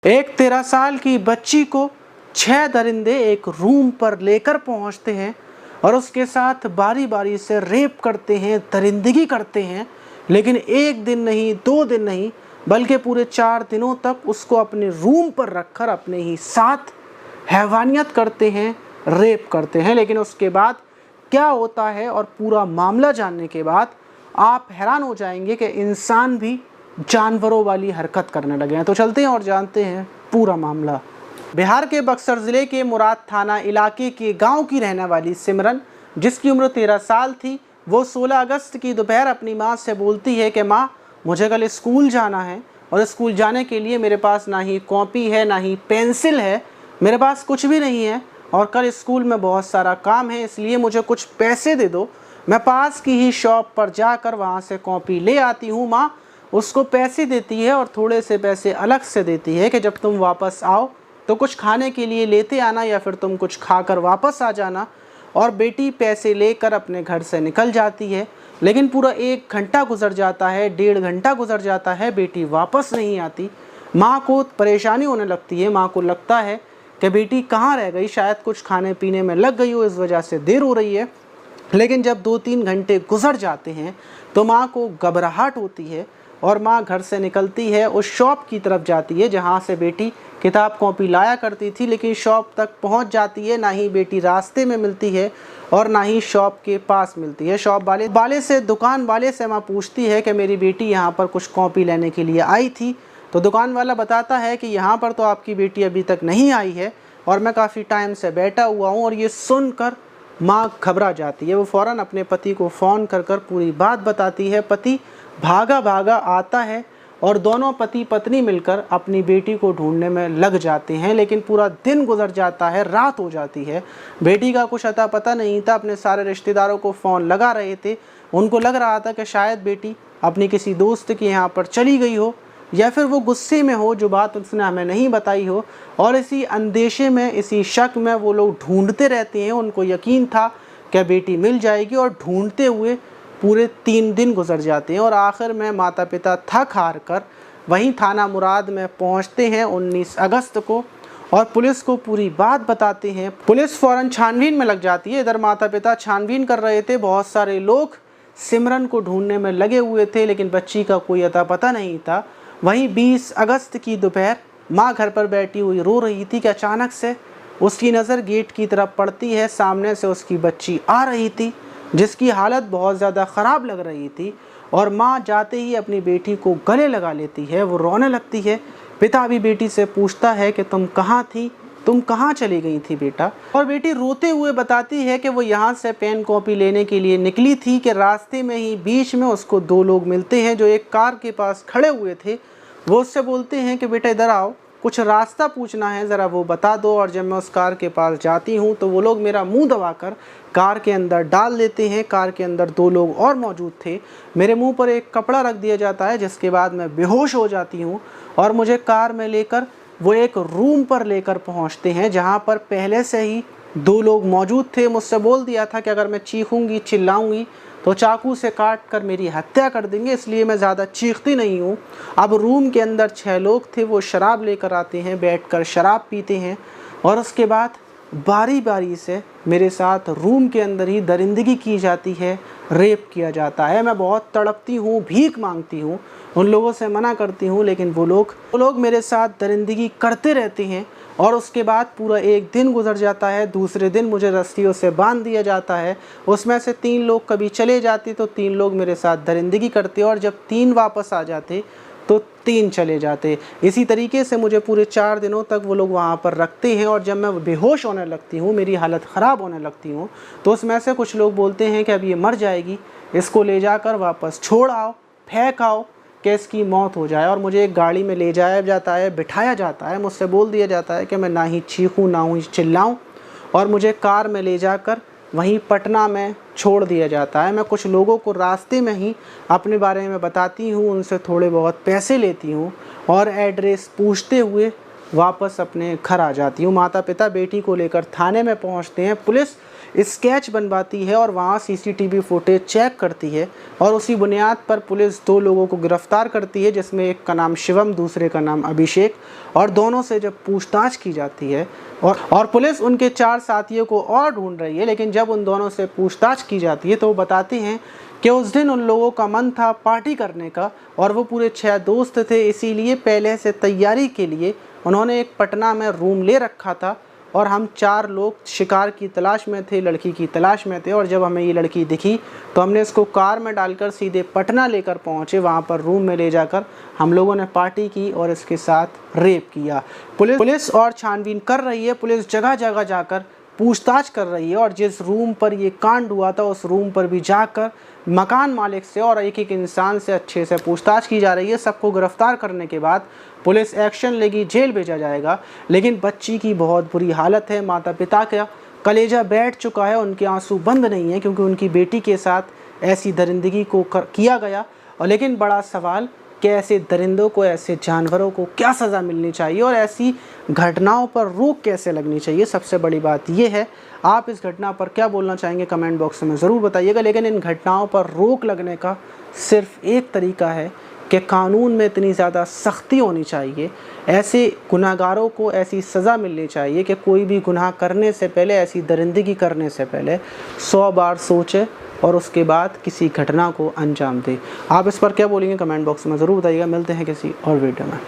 एक 13 साल की बच्ची को 6 दरिंदे एक रूम पर लेकर पहुंचते हैं और उसके साथ बारी बारी से रेप करते हैं, दरिंदगी करते हैं। लेकिन एक दिन नहीं, 2 दिन नहीं, बल्कि पूरे 4 दिनों तक उसको अपने रूम पर रखकर अपने ही साथ हैवानियत करते हैं, रेप करते हैं। लेकिन उसके बाद क्या होता है और पूरा मामला जानने के बाद आप हैरान हो जाएंगे कि इंसान भी जानवरों वाली हरकत करने लगे हैं। तो चलते हैं और जानते हैं पूरा मामला। बिहार के बक्सर ज़िले के मुराद थाना इलाके के गांव की रहने वाली सिमरन, जिसकी उम्र 13 साल थी, वो 16 अगस्त की दोपहर अपनी मां से बोलती है कि मां, मुझे कल स्कूल जाना है और स्कूल जाने के लिए मेरे पास ना ही कॉपी है, ना ही पेंसिल है, मेरे पास कुछ भी नहीं है और कल स्कूल में बहुत सारा काम है, इसलिए मुझे कुछ पैसे दे दो। मैं पास की ही शॉप पर जाकर वहाँ से कॉपी ले आती हूँ। माँ उसको पैसे देती है और थोड़े से पैसे अलग से देती है कि जब तुम वापस आओ तो कुछ खाने के लिए लेते आना या फिर तुम कुछ खाकर वापस आ जाना। और बेटी पैसे लेकर अपने घर से निकल जाती है। लेकिन पूरा 1 घंटा गुजर जाता है, 1.5 घंटा गुजर जाता है, बेटी वापस नहीं आती। माँ को परेशानी होने लगती है। माँ को लगता है कि बेटी कहाँ रह गई, शायद कुछ खाने पीने में लग गई हो, इस वजह से देर हो रही है। लेकिन जब 2-3 घंटे गुजर जाते हैं तो माँ को घबराहट होती है और माँ घर से निकलती है, उस शॉप की तरफ जाती है जहाँ से बेटी किताब कॉपी लाया करती थी। लेकिन शॉप तक पहुँच जाती है, ना ही बेटी रास्ते में मिलती है और ना ही शॉप के पास मिलती है। शॉप दुकान वाले से माँ पूछती है कि मेरी बेटी यहाँ पर कुछ कॉपी लेने के लिए आई थी। तो दुकान वाला बताता है कि यहाँ पर तो आपकी बेटी अभी तक नहीं आई है और मैं काफ़ी टाइम से बैठा हुआ हूँ। और ये सुनकर माँ घबरा जाती है। वो फ़ौरन अपने पति को फ़ोन कर पूरी बात बताती है। पति भागा भागा आता है और दोनों पति पत्नी मिलकर अपनी बेटी को ढूंढने में लग जाते हैं। लेकिन पूरा दिन गुजर जाता है, रात हो जाती है, बेटी का कुछ अता पता नहीं था। अपने सारे रिश्तेदारों को फ़ोन लगा रहे थे। उनको लग रहा था कि शायद बेटी अपनी किसी दोस्त के यहाँ पर चली गई हो या फिर वो गुस्से में हो, जो बात उसने हमें नहीं बताई हो। और इसी अंदेशे में, इसी शक में वो लोग ढूंढते रहते हैं। उनको यकीन था कि बेटी मिल जाएगी और ढूंढते हुए पूरे 3 दिन गुजर जाते हैं। और आखिर में माता पिता थक हार कर वहीं थाना मुराद में पहुंचते हैं 19 अगस्त को और पुलिस को पूरी बात बताते हैं। पुलिस फ़ौरन छानबीन में लग जाती है। इधर माता पिता छानबीन कर रहे थे। बहुत सारे लोग सिमरन को ढूंढने में लगे हुए थे, लेकिन बच्ची का कोई अता पता नहीं था। वहीं 20 अगस्त की दोपहर माँ घर पर बैठी हुई रो रही थी कि अचानक से उसकी नज़र गेट की तरफ पड़ती है। सामने से उसकी बच्ची आ रही थी, जिसकी हालत बहुत ज़्यादा ख़राब लग रही थी। और माँ जाते ही अपनी बेटी को गले लगा लेती है, वो रोने लगती है। पिता भी बेटी से पूछता है कि तुम कहाँ थी, तुम कहाँ चली गई थी बेटा। और बेटी रोते हुए बताती है कि वो यहाँ से पेन कॉपी लेने के लिए निकली थी कि रास्ते में ही बीच में उसको 2 लोग मिलते हैं जो एक कार के पास खड़े हुए थे। वो उससे बोलते हैं कि बेटा इधर आओ, कुछ रास्ता पूछना है, ज़रा वो बता दो। और जब मैं उस कार के पास जाती हूँ तो वो लोग मेरा मुंह दबाकर कार के अंदर डाल देते हैं। कार के अंदर 2 लोग और मौजूद थे। मेरे मुंह पर एक कपड़ा रख दिया जाता है, जिसके बाद मैं बेहोश हो जाती हूँ और मुझे कार में लेकर वो एक रूम पर लेकर पहुँचते हैं जहाँ पर पहले से ही 2 लोग मौजूद थे। मुझसे बोल दिया था कि अगर मैं चीखूँगी, चिल्लाऊँगी तो चाकू से काट कर मेरी हत्या कर देंगे, इसलिए मैं ज़्यादा चीखती नहीं हूँ। अब रूम के अंदर 6 लोग थे। वो शराब लेकर आते हैं, बैठकर शराब पीते हैं और उसके बाद बारी बारी से मेरे साथ रूम के अंदर ही दरिंदगी की जाती है, रेप किया जाता है। मैं बहुत तड़पती हूँ, भीख मांगती हूँ, उन लोगों से मना करती हूँ, लेकिन वो लोग मेरे साथ दरिंदगी करते रहते हैं। और उसके बाद पूरा 1 दिन गुजर जाता है। दूसरे दिन मुझे रस्सियों से बांध दिया जाता है। उसमें से 3 लोग कभी चले जाते तो 3 लोग मेरे साथ दरिंदगी करते और जब 3 वापस आ जाते तो 3 चले जाते। इसी तरीके से मुझे पूरे 4 दिनों तक वो लोग वहाँ पर रखते हैं। और जब मैं बेहोश होने लगती हूँ, मेरी हालत ख़राब होने लगती हूँ, तो उसमें से कुछ लोग बोलते हैं कि अब ये मर जाएगी, इसको ले जाकर वापस छोड़ आओ, फेंक आओ कि इसकी मौत हो जाए। और मुझे एक गाड़ी में ले जाया जाता है, बिठाया जाता है। मुझसे बोल दिया जाता है कि मैं ना ही चीखूँ ना ही चिल्लाऊँ और मुझे कार में ले जाकर वहीं पटना में छोड़ दिया जाता है। मैं कुछ लोगों को रास्ते में ही अपने बारे में बताती हूँ, उनसे थोड़े बहुत पैसे लेती हूँ और एड्रेस पूछते हुए वापस अपने घर आ जाती हूँ। माता पिता बेटी को लेकर थाने में पहुँचते हैं। पुलिस स्केच बनवाती है और वहाँ सीसीटीवी फुटेज चेक करती है और उसी बुनियाद पर पुलिस 2 लोगों को गिरफ्तार करती है, जिसमें एक का नाम शिवम, दूसरे का नाम अभिषेक। और दोनों से जब पूछताछ की जाती है और पुलिस उनके 4 साथियों को और ढूंढ रही है, लेकिन जब उन दोनों से पूछताछ की जाती है तो वो बताते हैं कि उस दिन उन लोगों का मन था पार्टी करने का और वो पूरे 6 दोस्त थे, इसीलिए पहले से तैयारी के लिए उन्होंने एक पटना में रूम ले रखा था और हम 4 लोग शिकार की तलाश में थे, लड़की की तलाश में थे। और जब हमें ये लड़की दिखी तो हमने इसको कार में डालकर सीधे पटना लेकर पहुँचे। वहाँ पर रूम में ले जाकर हम लोगों ने पार्टी की और इसके साथ रेप किया। पुलिस और छानबीन कर रही है, पुलिस जगह जगह जाकर पूछताछ कर रही है और जिस रूम पर ये कांड हुआ था उस रूम पर भी जाकर मकान मालिक से और एक एक इंसान से अच्छे से पूछताछ की जा रही है। सबको गिरफ्तार करने के बाद पुलिस एक्शन लेगी, जेल भेजा जाएगा। लेकिन बच्ची की बहुत बुरी हालत है, माता पिता का कलेजा बैठ चुका है, उनके आंसू बंद नहीं है क्योंकि उनकी बेटी के साथ ऐसी दरिंदगी को किया गया। और लेकिन बड़ा सवाल कि ऐसे दरिंदों को, ऐसे जानवरों को क्या सज़ा मिलनी चाहिए और ऐसी घटनाओं पर रोक कैसे लगनी चाहिए। सबसे बड़ी बात यह है, आप इस घटना पर क्या बोलना चाहेंगे कमेंट बॉक्स में ज़रूर बताइएगा। लेकिन इन घटनाओं पर रोक लगने का सिर्फ एक तरीका है कि कानून में इतनी ज़्यादा सख्ती होनी चाहिए, ऐसे गुनाहगारों को ऐसी सज़ा मिलनी चाहिए कि कोई भी गुनाह करने से पहले, ऐसी दरिंदगी करने से पहले 100 बार सोचे और उसके बाद किसी घटना को अंजाम दे। आप इस पर क्या बोलेंगे कमेंट बॉक्स में ज़रूर बताइएगा। मिलते हैं किसी और वीडियो में।